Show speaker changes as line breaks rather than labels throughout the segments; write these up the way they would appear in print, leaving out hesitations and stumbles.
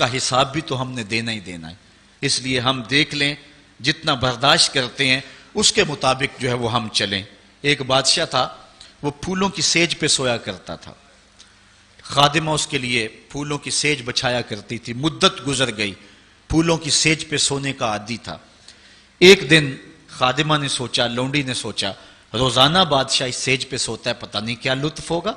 کا حساب بھی تو ہم نے دینا ہی دینا ہے، اس لیے ہم دیکھ لیں جتنا برداشت کرتے ہیں اس کے مطابق جو ہے وہ ہم چلیں۔ ایک بادشاہ تھا، وہ پھولوں کی سیج پہ سویا کرتا تھا، خادمہ اس کے لیے پھولوں کی سیج بچھایا کرتی تھی۔ مدت گزر گئی، پھولوں کی سیج پہ سونے کا عادی تھا۔ ایک دن خادمہ نے سوچا، لونڈی نے سوچا، روزانہ بادشاہ اس سیج پہ سوتا ہے، پتہ نہیں کیا لطف ہوگا۔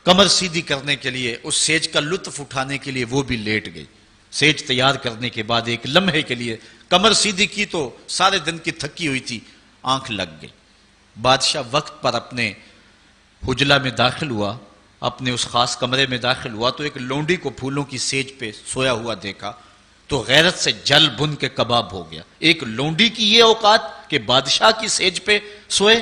کمر سیدھی کرنے کے لیے، اس سیج کا لطف اٹھانے کے لیے وہ بھی لیٹ گئی۔ سیج تیار کرنے کے بعد ایک لمحے کے لیے کمر سیدھی کی تو سارے دن کی تھکی ہوئی تھی، آنکھ لگ گئی۔ بادشاہ وقت پر اپنے حجلہ میں داخل ہوا، اپنے اس خاص کمرے میں داخل ہوا تو ایک لونڈی کو پھولوں کی سیج پہ سویا ہوا دیکھا تو غیرت سے جل بن کے کباب ہو گیا۔ ایک لونڈی کی یہ اوقات کہ بادشاہ کی سیج پہ سوئے۔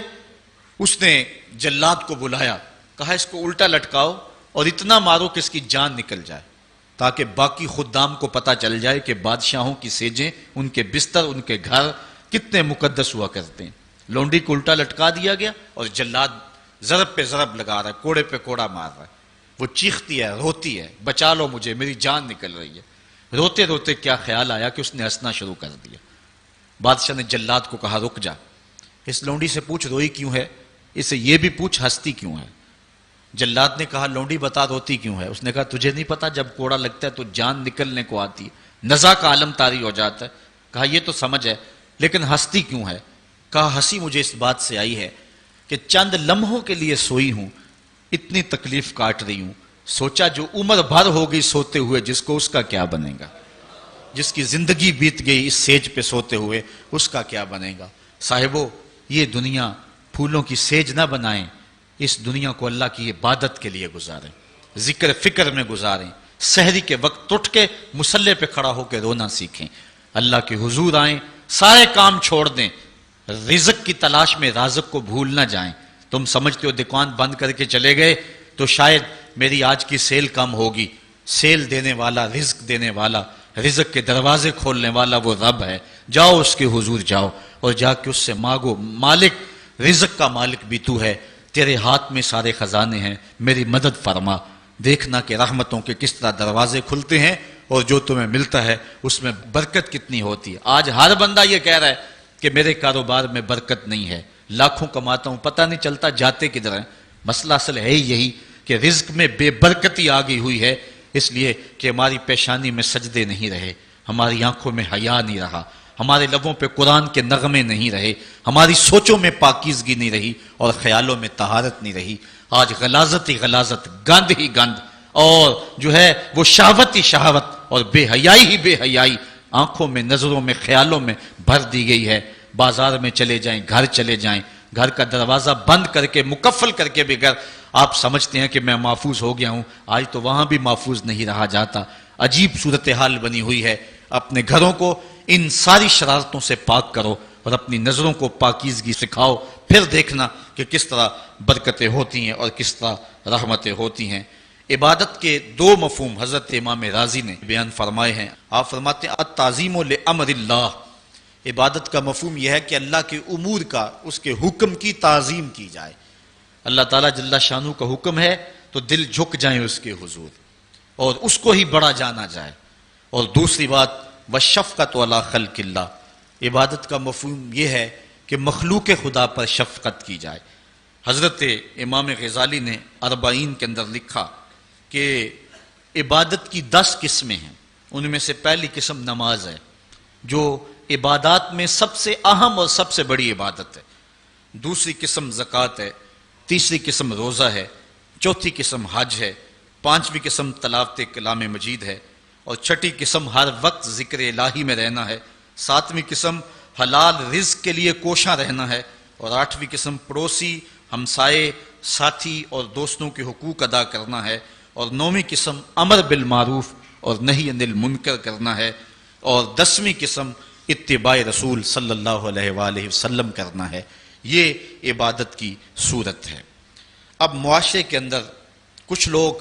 اس نے جلاد کو بلایا، کہا اس کو الٹا لٹکاؤ اور اتنا مارو کہ اس کی جان نکل جائے، تاکہ باقی خدام کو پتہ چل جائے کہ بادشاہوں کی سیجیں، ان کے بستر، ان کے گھر کتنے مقدس ہوا کرتے ہیں۔ لونڈی کو الٹا لٹکا دیا گیا اور جلاد ضرب پہ ضرب لگا رہا ہے، کوڑے پہ کوڑا مار رہا ہے۔ وہ چیختی ہے، روتی ہے، بچا لو مجھے، میری جان نکل رہی ہے۔ روتے روتے کیا خیال آیا کہ اس نے ہنسنا شروع کر دیا۔ بادشاہ نے جلاد کو کہا رک جا، اس لونڈی سے پوچھ روئی کیوں ہے، اسے یہ بھی پوچھ ہنستی کیوں ہے۔ جلاد نے کہا لونڈی بتا روتی کیوں ہے۔ اس نے کہا تجھے نہیں پتا جب کوڑا لگتا ہے تو جان نکلنے کو آتی ہے، نزع کا عالم طاری ہو جاتا ہے۔ کہا یہ تو سمجھ ہے، لیکن ہنستی کیوں ہے؟ کہا ہنسی مجھے اس بات سے آئی ہے کہ چند لمحوں کے لیے سوئی ہوں، اتنی تکلیف کاٹ رہی ہوں، سوچا جو عمر بھر ہو گئی سوتے ہوئے جس کو، اس کا کیا بنے گا؟ جس کی زندگی بیت گئی اس سیج پہ سوتے ہوئے، اس کا کیا بنے گا؟ صاحبو، یہ دنیا پھولوں کی سیج نہ بنائیں، اس دنیا کو اللہ کی عبادت کے لیے گزاریں، ذکر فکر میں گزاریں، سحری کے وقت اٹھ کے مصلے پہ کھڑا ہو کے رونا سیکھیں، اللہ کے حضور آئیں، سارے کام چھوڑ دیں، رزق کی تلاش میں رازق کو بھول نہ جائیں۔ تم سمجھتے ہو دکان بند کر کے چلے گئے تو شاید میری آج کی سیل کم ہوگی۔ سیل دینے والا، رزق دینے والا، رزق کے دروازے کھولنے والا وہ رب ہے۔ جاؤ اس کے حضور جاؤ اور جا کے اس سے مانگو، مالک، رزق کا مالک بھی تو ہے، تیرے ہاتھ میں سارے خزانے ہیں، میری مدد فرما۔ دیکھنا کہ رحمتوں کے کس طرح دروازے کھلتے ہیں اور جو تمہیں ملتا ہے اس میں برکت کتنی ہوتی ہے۔ آج ہر بندہ یہ کہہ رہا ہے کہ میرے کاروبار میں برکت نہیں ہے، لاکھوں کماتا ہوں، پتہ نہیں چلتا جاتے کدھر ہیں۔ مسئلہ اصل ہے یہی کہ رزق میں بے برکتی آ گئی ہوئی ہے، اس لیے کہ ہماری پیشانی میں سجدے نہیں رہے، ہماری آنکھوں میں حیا نہیں رہا، ہمارے لبوں پہ قرآن کے نغمے نہیں رہے، ہماری سوچوں میں پاکیزگی نہیں رہی اور خیالوں میں طہارت نہیں رہی۔ آج غلاظت ہی غلاظت، گند ہی گند، اور جو ہے وہ شہوت ہی شہوت اور بے حیائی ہی بے حیائی آنکھوں میں، نظروں میں، خیالوں میں بھر دی گئی ہے۔ بازار میں چلے جائیں، گھر چلے جائیں، گھر کا دروازہ بند کر کے، مقفل کر کے بھی، اگر آپ سمجھتے ہیں کہ میں محفوظ ہو گیا ہوں، آج تو وہاں بھی محفوظ نہیں رہا جاتا۔ عجیب صورتحال بنی ہوئی ہے۔ اپنے گھروں کو ان ساری شرارتوں سے پاک کرو اور اپنی نظروں کو پاکیزگی سکھاؤ، پھر دیکھنا کہ کس طرح برکتیں ہوتی ہیں اور کس طرح رحمتیں ہوتی ہیں۔ عبادت کے دو مفہوم حضرت امام رازی نے بیان فرمائے ہیں۔ آپ فرماتے ہیں التعظیم لامر اللہ، عبادت کا مفہوم یہ ہے کہ اللہ کے امور کا، اس کے حکم کی تعظیم کی جائے۔ اللہ تعالیٰ جل شانہ کا حکم ہے تو دل جھک جائیں اس کے حضور اور اس کو ہی بڑا جانا جائے۔ اور دوسری بات وشفقت علی خلق اللہ، عبادت کا مفہوم یہ ہے کہ مخلوق خدا پر شفقت کی جائے۔ حضرت امام غزالی نے اربعین کے اندر لکھا کہ عبادت کی 10 قسمیں ہیں، ان میں سے پہلی قسم نماز ہے جو عبادات میں سب سے اہم اور سب سے بڑی عبادت ہے۔ دوسری قسم زکوٰۃ ہے، تیسری قسم روزہ ہے، چوتھی قسم حج ہے، پانچویں قسم تلاوت کلام مجید ہے، اور چھٹی قسم ہر وقت ذکر الہی میں رہنا ہے، ساتویں قسم حلال رزق کے لیے کوشاں رہنا ہے، اور آٹھویں قسم پڑوسی، ہمسائے، ساتھی اور دوستوں کے حقوق ادا کرنا ہے، اور نویں قسم امر بالمعروف اور نہی عن المنکر کرنا ہے، اور 10ویں قسم اتباع رسول صلی اللہ علیہ وآلہ وسلم کرنا ہے۔ یہ عبادت کی صورت ہے۔ اب معاشرے کے اندر کچھ لوگ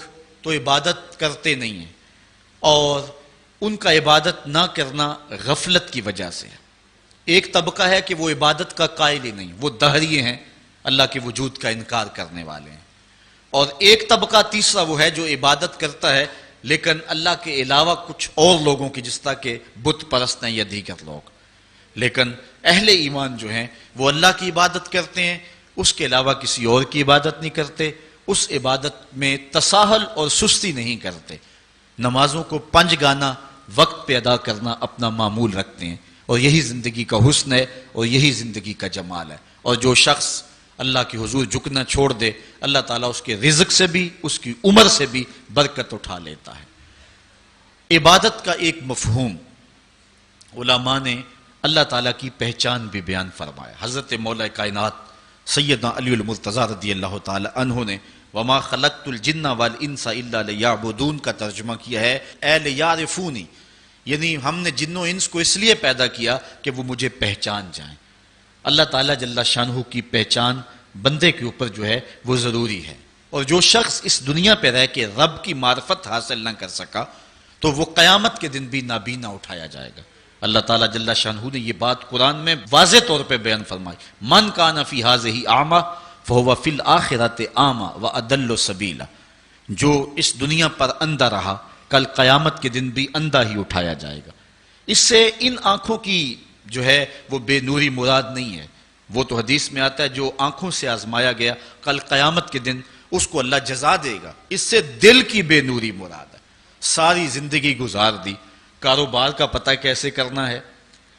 تو عبادت کرتے نہیں ہیں اور ان کا عبادت نہ کرنا غفلت کی وجہ سے ہے۔ ایک طبقہ ہے کہ وہ عبادت کا قائل ہی نہیں، وہ دہریے ہیں، اللہ کے وجود کا انکار کرنے والے ہیں، اور ایک طبقہ تیسرا وہ ہے جو عبادت کرتا ہے لیکن اللہ کے علاوہ کچھ اور لوگوں کی، جس طرح کہ بت پرست ہیں یا دیگر لوگ. لیکن اہل ایمان جو ہیں وہ اللہ کی عبادت کرتے ہیں، اس کے علاوہ کسی اور کی عبادت نہیں کرتے، اس عبادت میں تساہل اور سستی نہیں کرتے. نمازوں کو 5 گانا وقت پہ ادا کرنا اپنا معمول رکھتے ہیں، اور یہی زندگی کا حسن ہے اور یہی زندگی کا جمال ہے. اور جو شخص اللہ کے حضور جھکنا چھوڑ دے، اللہ تعالیٰ اس کے رزق سے بھی، اس کی عمر سے بھی برکت اٹھا لیتا ہے. عبادت کا ایک مفہوم علماء نے اللہ تعالیٰ کی پہچان بھی بیان فرمایا. حضرت مولا کائنات سیدنا علی المرتضیٰ رضی اللہ تعالی عنہ نے وما خلقت الجن والانس الا لیعبدون کا ترجمہ کیا ہے اے لیعرفونی، یعنی ہم نے جن و انس کو اس لیے پیدا کیا کہ وہ مجھے پہچان جائیں. اللہ تعالیٰ جل شانہ کی پہچان بندے کے اوپر جو ہے وہ ضروری ہے. اور جو شخص اس دنیا پہ رہ کے رب کی معرفت حاصل نہ کر سکا تو وہ قیامت کے دن بھی نابینا اٹھایا جائے گا. اللہ تعالیٰ جل شانہ نے یہ بات قرآن میں واضح طور پہ بیان فرمائی، من کان فی ھذہ اعمی فہو فی الآخرۃ اعمی واضل سبیلا. جو اس دنیا پر اندھا رہا کل قیامت کے دن بھی اندھا ہی اٹھایا جائے گا. اس سے ان آنکھوں کی جو ہے وہ بے نوری مراد نہیں ہے. وہ تو حدیث میں آتا ہے جو آنکھوں سے آزمایا گیا کل قیامت کے دن اس کو اللہ جزا دے گا. اس سے دل کی بے نوری مراد ہے. ساری زندگی گزار دی، کاروبار کا پتہ کیسے کرنا ہے،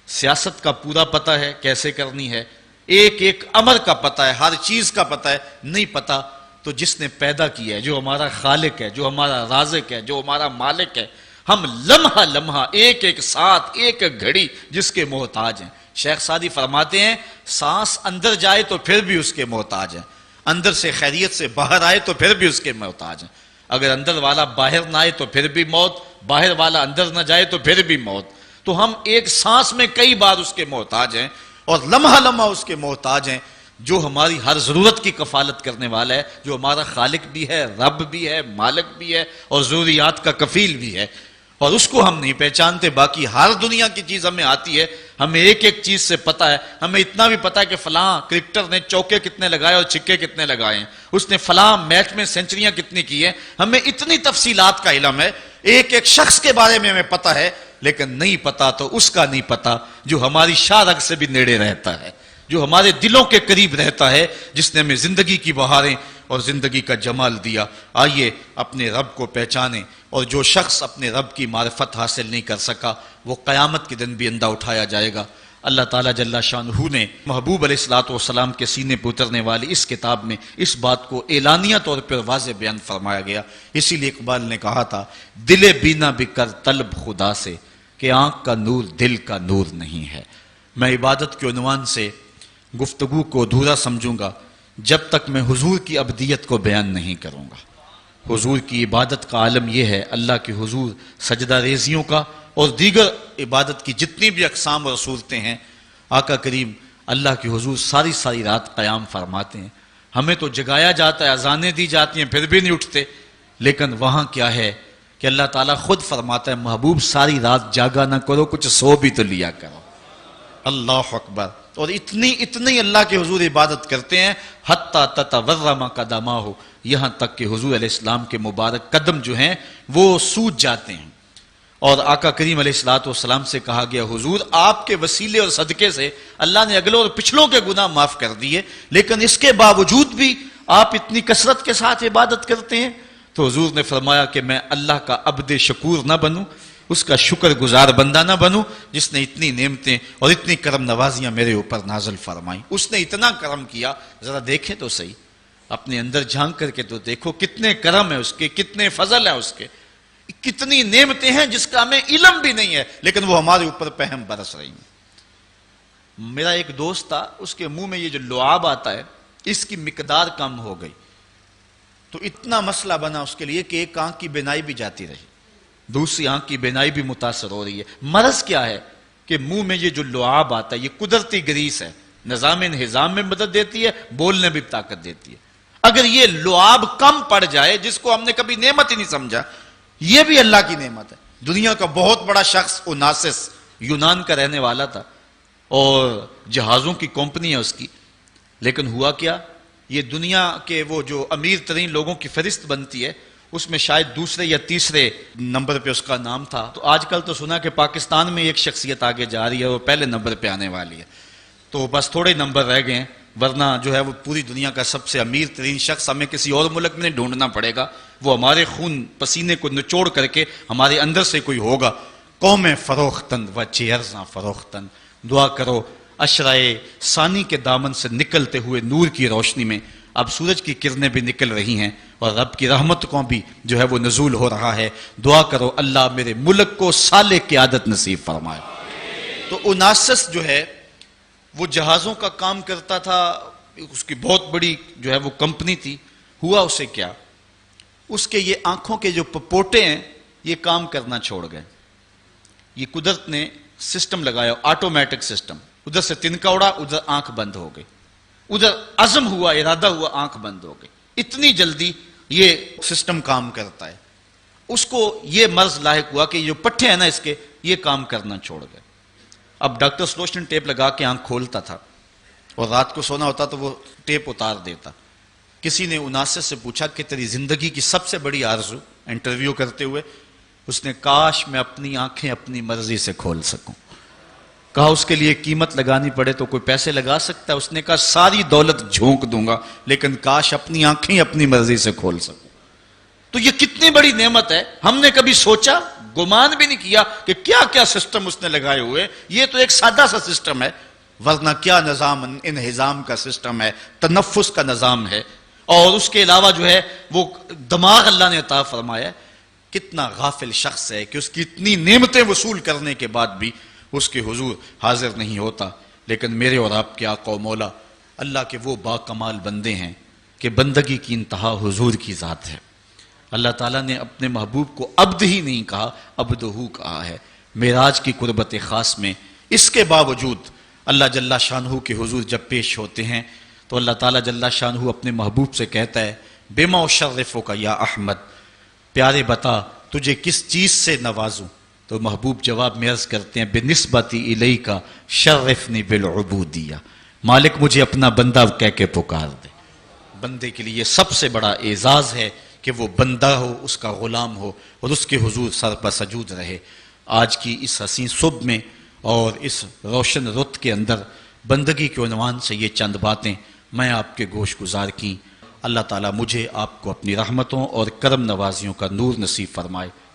سیاست کا پورا پتہ ہے کیسے کرنی ہے، ایک ایک امر کا پتہ ہے، ہر چیز کا پتہ ہے، نہیں پتہ تو جس نے پیدا کیا ہے، جو ہمارا خالق ہے، جو ہمارا رازق ہے، جو ہمارا مالک ہے، ہم لمحہ لمحہ ایک ایک ساتھ ایک ایک گھڑی جس کے محتاج ہیں. شیخ سعدی فرماتے ہیں سانس اندر جائے تو پھر بھی اس کے محتاج ہیں، اندر سے خیریت سے باہر آئے تو پھر بھی اس کے محتاج ہیں. اگر اندر والا باہر نہ آئے تو پھر بھی موت، باہر والا اندر نہ جائے تو پھر بھی موت. تو ہم ایک سانس میں کئی بار اس کے محتاج ہیں اور لمحہ لمحہ اس کے محتاج ہیں. جو ہماری ہر ضرورت کی کفالت کرنے والا ہے، جو ہمارا خالق بھی ہے، رب بھی ہے، مالک بھی ہے اور ضروریات کا کفیل بھی ہے، اور اس کو ہم نہیں پہچانتے. باقی ہر دنیا کی چیز ہمیں آتی ہے، ہمیں ایک ایک چیز سے پتہ ہے. ہمیں اتنا بھی پتہ ہے کہ فلاں کرکٹر نے چوکے کتنے لگائے اور چھکے کتنے لگائے ہیں، اس نے فلاں میچ میں سینچریاں کتنی کی ہیں. ہمیں اتنی تفصیلات کا علم ہے، ایک ایک شخص کے بارے میں ہمیں پتہ ہے، لیکن نہیں پتہ تو اس کا نہیں پتہ جو ہماری شاہ رگ سے بھی نیڑے رہتا ہے، جو ہمارے دلوں کے قریب رہتا ہے، جس نے ہمیں زندگی کی بہاریں اور زندگی کا جمال دیا. آئیے اپنے رب کو پہچانیں. اور جو شخص اپنے رب کی معرفت حاصل نہیں کر سکا وہ قیامت کے دن بھی اندھا اٹھایا جائے گا. اللہ تعالیٰ جل شانہ نے محبوب علیہ الصلوۃ والسلام کے سینے پر اترنے والی اس کتاب میں اس بات کو اعلانیہ طور پر واضح بیان فرمایا گیا. اسی لیے اقبال نے کہا تھا دل بینا بھی کر طلب خدا سے کہ آنکھ کا نور دل کا نور نہیں ہے. میں عبادت کے عنوان سے گفتگو کو ادھورا سمجھوں گا جب تک میں حضور کی ابدیت کو بیان نہیں کروں گا. حضور کی عبادت کا عالم یہ ہے اللہ کے حضور سجدہ ریزیوں کا اور دیگر عبادت کی جتنی بھی اقسام اور صورتیں ہیں، آقا کریم اللہ کے حضور ساری ساری رات قیام فرماتے ہیں. ہمیں تو جگایا جاتا ہے، اذانیں دی جاتی ہیں، پھر بھی نہیں اٹھتے. لیکن وہاں کیا ہے کہ اللہ تعالیٰ خود فرماتا ہے محبوب ساری رات جاگا نہ کرو، کچھ سو بھی تو لیا کرو. اللہ اکبر. اور اتنی اللہ کے حضور عبادت کرتے ہیں حتیٰ تتورم قدماہ، یہاں تک کہ حضور علیہ السلام کے مبارک قدم جو ہیں وہ سوج جاتے ہیں. اور آقا کریم علیہ الصلوۃ والسلام سے کہا گیا حضور آپ کے وسیلے اور صدقے سے اللہ نے اگلوں اور پچھلوں کے گناہ معاف کر دیے، لیکن اس کے باوجود بھی آپ اتنی کثرت کے ساتھ عبادت کرتے ہیں. تو حضور نے فرمایا کہ میں اللہ کا عبد شکور نہ بنوں، اس کا شکر گزار بندہ نہ بنوں جس نے اتنی نعمتیں اور اتنی کرم نوازیاں میرے اوپر نازل فرمائیں. اس نے اتنا کرم کیا، ذرا دیکھیں تو صحیح، اپنے اندر جھانک کر کے تو دیکھو کتنے کرم ہے اس کے، کتنے فضل ہے اس کے، کتنی نعمتیں ہیں جس کا ہمیں علم بھی نہیں ہے لیکن وہ ہمارے اوپر پہم برس رہی ہیں. میرا ایک دوست تھا، اس کے منہ میں یہ جو لعاب آتا ہے اس کی مقدار کم ہو گئی تو اتنا مسئلہ بنا اس کے لیے کہ ایک آنکھ کی بینائی بھی جاتی رہی، دوسری آنکھ کی بینائی بھی متاثر ہو رہی ہے. مرض کیا ہے کہ منہ میں یہ جو لعاب آتا ہے یہ قدرتی گریس ہے، نظام انہضام میں مدد دیتی ہے، بولنے بھی طاقت دیتی ہے. اگر یہ لعاب کم پڑ جائے جس کو ہم نے کبھی نعمت ہی نہیں سمجھا، یہ بھی اللہ کی نعمت ہے. دنیا کا بہت بڑا شخص اوناسس یونان کا رہنے والا تھا اور جہازوں کی کمپنی ہے اس کی، لیکن ہوا کیا، یہ دنیا کے وہ جو امیر ترین لوگوں کی فہرست بنتی ہے اس میں شاید دوسرے یا تیسرے نمبر پہ اس کا نام تھا. تو آج کل تو سنا کہ پاکستان میں ایک شخصیت آگے جا رہی ہے، وہ پہلے نمبر پہ آنے والی ہے. تو بس تھوڑے نمبر رہ گئے ہیں، ورنہ جو ہے وہ پوری دنیا کا سب سے امیر ترین شخص ہمیں کسی اور ملک میں نہیں ڈھونڈنا پڑے گا، وہ ہمارے خون پسینے کو نچوڑ کر کے ہمارے اندر سے کوئی ہوگا. قوم فروختن و چیرزاں فروختن. دعا کرو اشرائے ثانی کے دامن سے نکلتے ہوئے نور کی روشنی میں اب سورج کی کرنیں بھی نکل رہی ہیں اور رب کی رحمت کو بھی جو ہے وہ نزول ہو رہا ہے. دعا کرو اللہ میرے ملک کو صالح قیادت نصیب فرمائے. تو اوناسس جو ہے وہ جہازوں کا کام کرتا تھا، اس کی بہت بڑی جو ہے وہ کمپنی تھی. ہوا اسے کیا، اس کے یہ آنکھوں کے جو پپوٹے ہیں یہ کام کرنا چھوڑ گئے. یہ قدرت نے سسٹم لگایا، آٹومیٹک سسٹم. ادھر سے تنکا اڑا، ادھر آنکھ بند ہو گئی. ادھر عزم ہوا، ارادہ ہوا، آنکھ بند ہو گئی. اتنی جلدی یہ سسٹم کام کرتا ہے. اس کو یہ مرض لاحق ہوا کہ جو پٹھے ہیں نا اس کے یہ کام کرنا چھوڑ گئے. اب ڈاکٹر سلوشن ٹیپ لگا کے آنکھ کھولتا تھا اور رات کو سونا ہوتا تو وہ ٹیپ اتار دیتا. کسی نے اوناسس سے پوچھا کہ تیری زندگی کی سب سے بڑی آرزو، انٹرویو کرتے ہوئے اس نے کاش میں اپنی آنکھیں اپنی مرضی سے کھول سکوں. کہا اس کے لیے قیمت لگانی پڑے تو کوئی پیسے لگا سکتا ہے؟ اس نے کہا ساری دولت جھونک دوں گا لیکن کاش اپنی آنکھیں اپنی مرضی سے کھول سکوں. تو یہ کتنی بڑی نعمت ہے، ہم نے کبھی سوچا، گمان بھی نہیں کیا کہ کیا کیا سسٹم اس نے لگائے ہوئے. یہ تو ایک سادہ سا سسٹم ہے، ورنہ کیا نظام انہضام کا سسٹم ہے، تنفس کا نظام ہے. اور اس کے علاوہ جو ہے وہ دماغ اللہ نے عطا فرمایا. کتنا غافل شخص ہے کہ اس کی اتنی نعمتیں وصول کرنے کے بعد بھی اس کے حضور حاضر نہیں ہوتا. لیکن میرے اور آپ کے آقا و مولا اللہ کے وہ با کمال بندے ہیں کہ بندگی کی انتہا حضور کی ذات ہے. اللہ تعالیٰ نے اپنے محبوب کو عبد ہی نہیں کہا، عبدہو کہا ہے. معراج کی قربت خاص میں اس کے باوجود اللہ جل شانہ کے حضور جب پیش ہوتے ہیں تو اللہ تعالیٰ جل شانہ اپنے محبوب سے کہتا ہے بما اشرفک یا احمد، پیارے بتا تجھے کس چیز سے نوازوں. تو محبوب جواب میں عرض کرتے ہیں بنسبتی الیک شرفنی بالعبودیہ، مالک مجھے اپنا بندہ کہہ کے پکار دے. بندے کے لیے سب سے بڑا اعزاز ہے کہ وہ بندہ ہو، اس کا غلام ہو اور اس کے حضور سر پر سجود رہے. آج کی اس حسین صبح میں اور اس روشن رت کے اندر بندگی کے عنوان سے یہ چند باتیں میں آپ کے گوش گزار کی. اللہ تعالیٰ مجھے آپ کو اپنی رحمتوں اور کرم نوازیوں کا نور نصیب فرمائے.